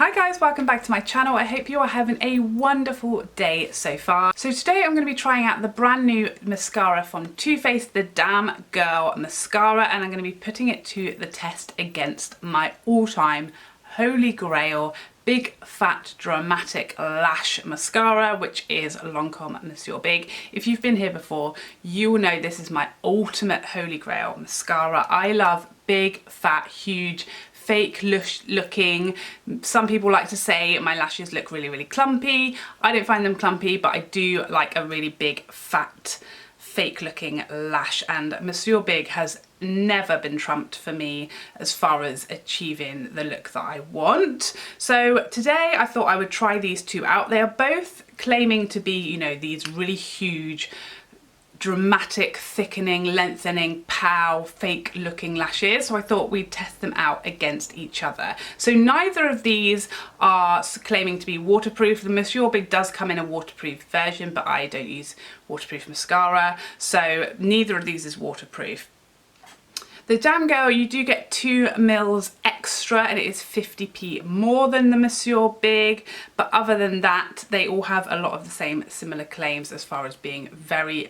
Hi guys, welcome back to my channel. I hope you are having a wonderful day so far. So today I'm going to be trying out the brand new mascara from Too Faced, the Damn Girl Mascara, and I'm going to be putting it to the test against my all-time holy grail big fat dramatic lash mascara, which is Lancome Monsieur Big. If you've been here before, you will know this is my ultimate holy grail mascara. I love big fat huge fake looking. Some people like to say my lashes look really clumpy. I don't find them clumpy, but I do like a really big fat fake looking lash, and Monsieur Big has never been trumped for me as far as achieving the look that I want. So today I thought I would try these two out. They are both claiming to be, you know, these really huge dramatic, thickening, lengthening, pow, fake looking lashes. So I thought we'd test them out against each other. So neither of these are claiming to be waterproof. The Monsieur Big does come in a waterproof version, but I don't use waterproof mascara, so neither of these is waterproof. The Damn Girl, you do get 2 mils extra, and it is 50p more than the Monsieur Big, but other than that they all have a lot of the same similar claims as far as being very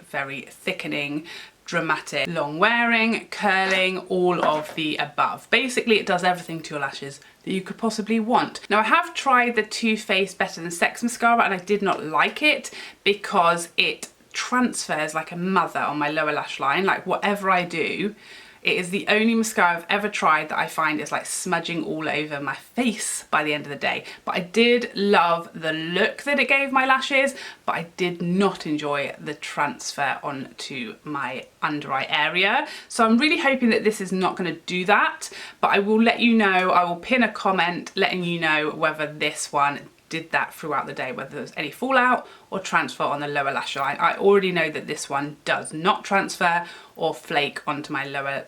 thickening, dramatic, long wearing, curling, all of the above. Basically it does everything to your lashes that you could possibly want. Now I have tried the Too Faced Better Than Sex mascara and I did not like it because it transfers like a mother on my lower lash line. Like whatever I do, it is the only mascara I've ever tried that I find is like smudging all over my face by the end of the day. But I did love the look that it gave my lashes, but I did not enjoy the transfer onto my under eye area. So I'm really hoping that this is not going to do that, but I will let you know. I will pin a comment letting you know whether this one did that throughout the day, whether there was any fallout or transfer on the lower lash line. I already know that this one does not transfer or flake onto my lower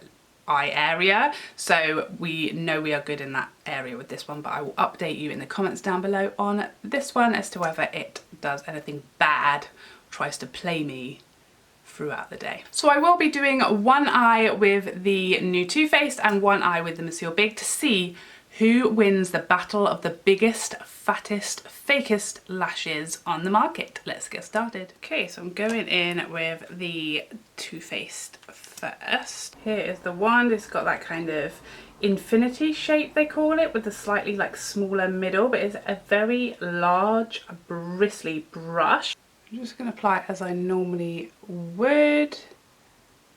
eye area, so we know we are good in that area with this one, but I will update you in the comments down below on this one as to whether it does anything bad, tries to play me throughout the day. So I will be doing one eye with the new Too Faced and one eye with the Monsieur Big to see who wins the battle of the biggest, fattest, fakest lashes on the market. Let's get started. Okay, so I'm going in with the Too Faced first. Here is the one. It's got that kind of infinity shape, they call it, with a slightly like smaller middle, but it's a very large, bristly brush. I'm just going to apply it as I normally would,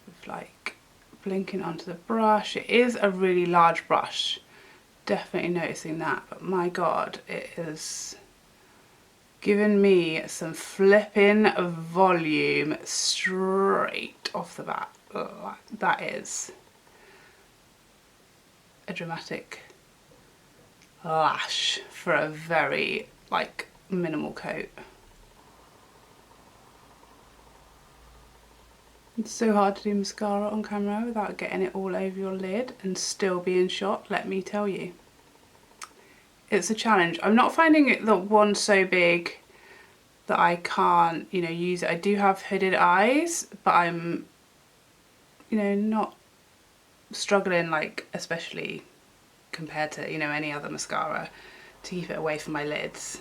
with like blinking onto the brush. It is a really large brush. Definitely noticing that, but my god, it has given me some flipping volume straight off the bat. That is a dramatic lash for a very like minimal coat. It's so hard to do mascara on camera without getting it all over your lid and still being shot, let me tell you. It's a challenge. I'm not finding it the one so big that I can't, you know, use it. I do have hooded eyes, but I'm, you know, not struggling like, especially compared to, you know, any other mascara, to keep it away from my lids.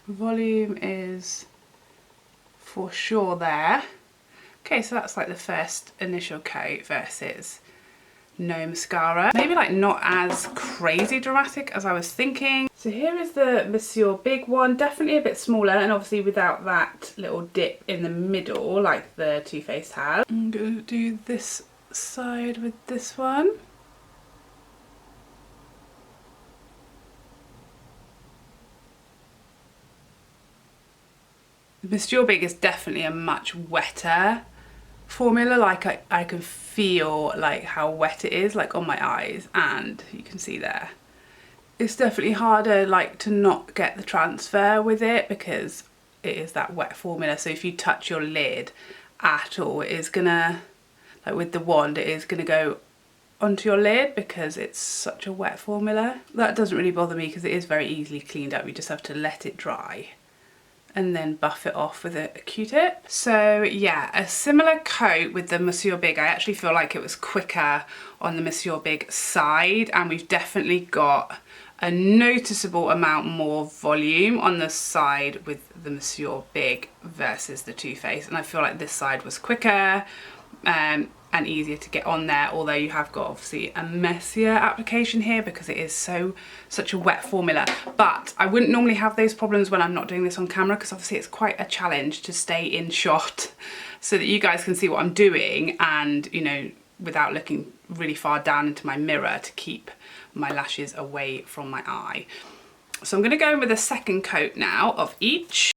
Volume is for sure there. Okay, so that's like the first initial coat versus no mascara. Maybe like not as crazy dramatic as I was thinking. So here is the Monsieur Big one, definitely a bit smaller and obviously without that little dip in the middle like the Too Faced has. I'm gonna do this side with this one. Monsieur Big is definitely a much wetter formula. Like I can feel like how wet it is like on my eyes, and you can see there. It's definitely harder like to not get the transfer with it because it is that wet formula. So if you touch your lid at all, it is gonna, like with the wand, it is gonna go onto your lid because it's such a wet formula. That doesn't really bother me because it is very easily cleaned up. You just have to let it dry and then buff it off with a Q-tip. So yeah, a similar coat with the Monsieur Big. I actually feel like it was quicker on the Monsieur Big side, and we've definitely got a noticeable amount more volume on the side with the Monsieur Big versus the Too Faced, and I feel like this side was quicker and easier to get on there, although you have got obviously a Mercier application here because it is such a wet formula. But I wouldn't normally have those problems when I'm not doing this on camera, because obviously it's quite a challenge to stay in shot so that you guys can see what I'm doing, and you know, without looking really far down into my mirror to keep my lashes away from my eye. So I'm going to go in with a second coat now of each.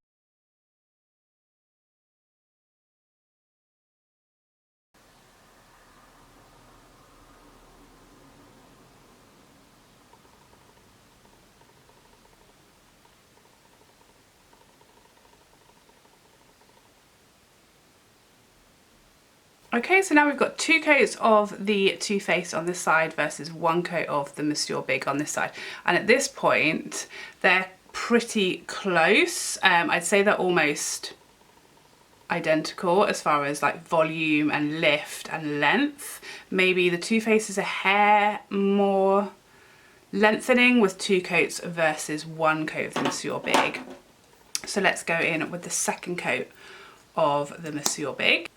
Okay, so now we've got 2 coats of the Too Faced on this side versus 1 coat of the Monsieur Big on this side. And at this point, they're pretty close. I'd say they're almost identical as far as like volume and lift and length. Maybe the Too Faced is a hair more lengthening with 2 coats versus 1 coat of the Monsieur Big. So let's go in with the second coat of the Monsieur Big.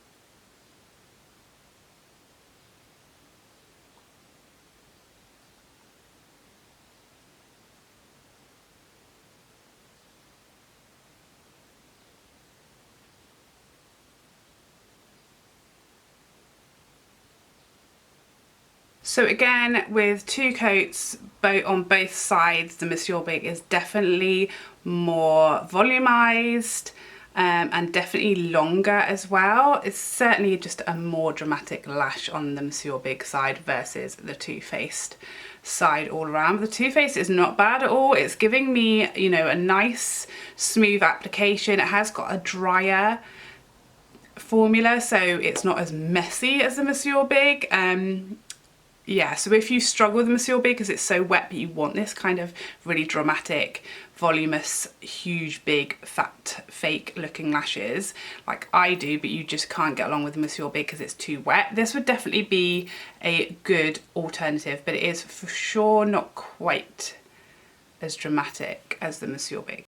So again, with 2 coats on both sides, the Monsieur Big is definitely more volumized and definitely longer as well. It's certainly just a more dramatic lash on the Monsieur Big side versus the Too Faced side all around. The Too Faced is not bad at all. It's giving me, you know, a nice smooth application. It has got a drier formula, so it's not as messy as the Monsieur Big. Yeah, so if you struggle with the Monsieur Big because it's so wet, but you want this kind of really dramatic, voluminous, huge, big, fat, fake looking lashes, like I do, but you just can't get along with the Monsieur Big because it's too wet, this would definitely be a good alternative, but it is for sure not quite as dramatic as the Monsieur Big.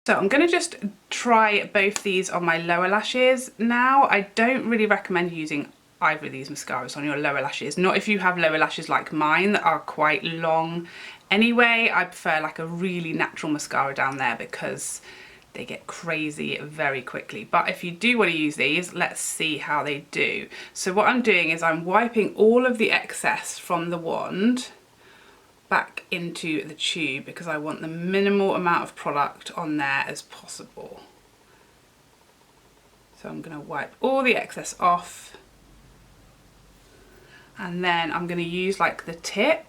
So I'm going to just try both these on my lower lashes now. I don't really recommend using either of these mascaras on your lower lashes. Not if you have lower lashes like mine that are quite long anyway. I prefer like a really natural mascara down there because they get crazy very quickly. But if you do want to use these, let's see how they do. So what I'm doing is I'm wiping all of the excess from the wand back into the tube because I want the minimal amount of product on there as possible. So I'm going to wipe all the excess off, and then I'm going to use like the tip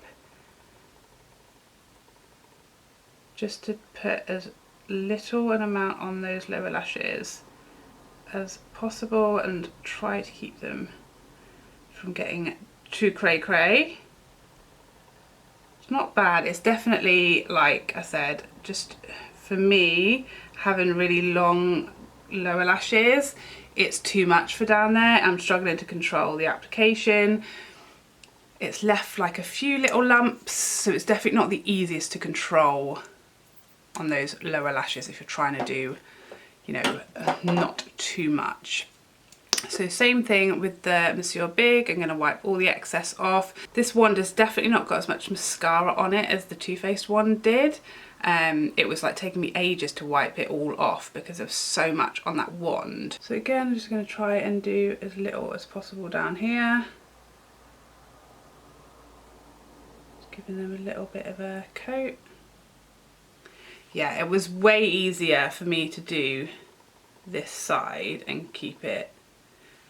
just to put as little an amount on those lower lashes as possible and try to keep them from getting too cray. It's not bad. It's definitely, like I said, just for me, having really long lower lashes, it's too much for down there. I'm struggling to control the application. It's left like a few little lumps, so it's definitely not the easiest to control on those lower lashes if you're trying to do, you know, not too much. So same thing with the Monsieur Big. I'm going to wipe all the excess off. This wand has definitely not got as much mascara on it as the Too Faced one did. It was like taking me ages to wipe it all off because there's so much on that wand. So again, I'm just going to try and do as little as possible down here. Just giving them a little bit of a coat. Yeah, it was way easier for me to do this side and keep it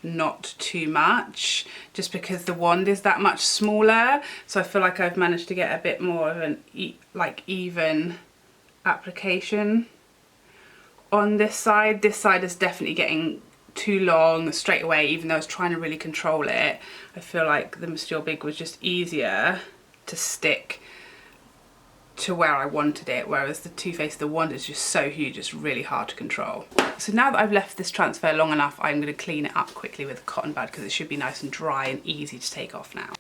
not too much, just because the wand is that much smaller, so I feel like I've managed to get a bit more of an even application on this side. This side is definitely getting too long straight away, even though I was trying to really control it. I feel like the Monsieur Big was just easier to stick to where I wanted it, whereas the Too Faced The Wand is just so huge, it's really hard to control. So now that I've left this transfer long enough, I'm going to clean it up quickly with a cotton bud because it should be nice and dry and easy to take off now.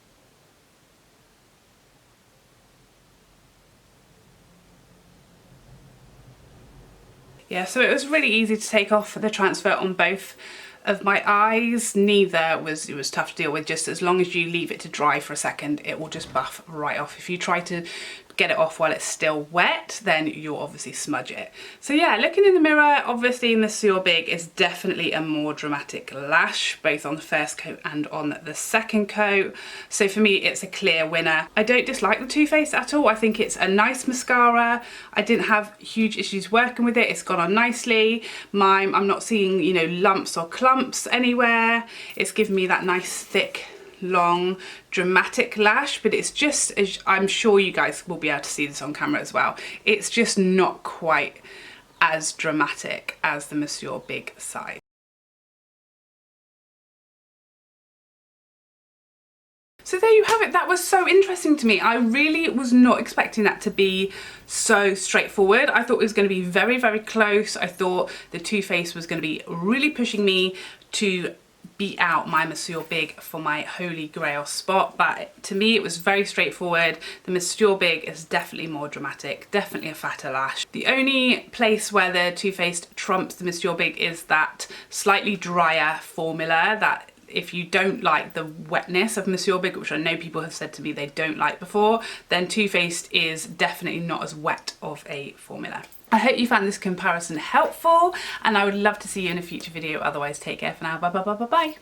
Yeah, so it was really easy to take off the transfer on both of my eyes. Neither was, it was tough to deal with. Just as long as you leave it to dry for a second, it will just buff right off. If you try to get it off while it's still wet, then you'll obviously smudge it. So yeah, looking in the mirror, obviously Monsieur Big is definitely a more dramatic lash, both on the first coat and on the second coat. So for me, it's a clear winner. I don't dislike the Too Faced at all. I think it's a nice mascara. I didn't have huge issues working with it. It's gone on nicely. I'm not seeing, you know, lumps or clumps anywhere. It's given me that nice thick, long, dramatic lash, but it's just, as I'm sure you guys will be able to see this on camera as well, it's just not quite as dramatic as the Monsieur Big side. So there you have it. That was so interesting to me. I really was not expecting that to be so straightforward. I thought it was going to be very, very close. I thought the Too Faced was going to be really pushing me to beat out my Monsieur Big for my holy grail spot, but to me it was very straightforward. The Monsieur Big is definitely more dramatic, definitely a fatter lash. The only place where the Too Faced trumps the Monsieur Big is that slightly drier formula that if you don't like the wetness of Monsieur Big, which I know people have said to me they don't like before, then Too Faced is definitely not as wet of a formula. I hope you found this comparison helpful, and I would love to see you in a future video. Otherwise, take care for now. Bye bye bye bye bye.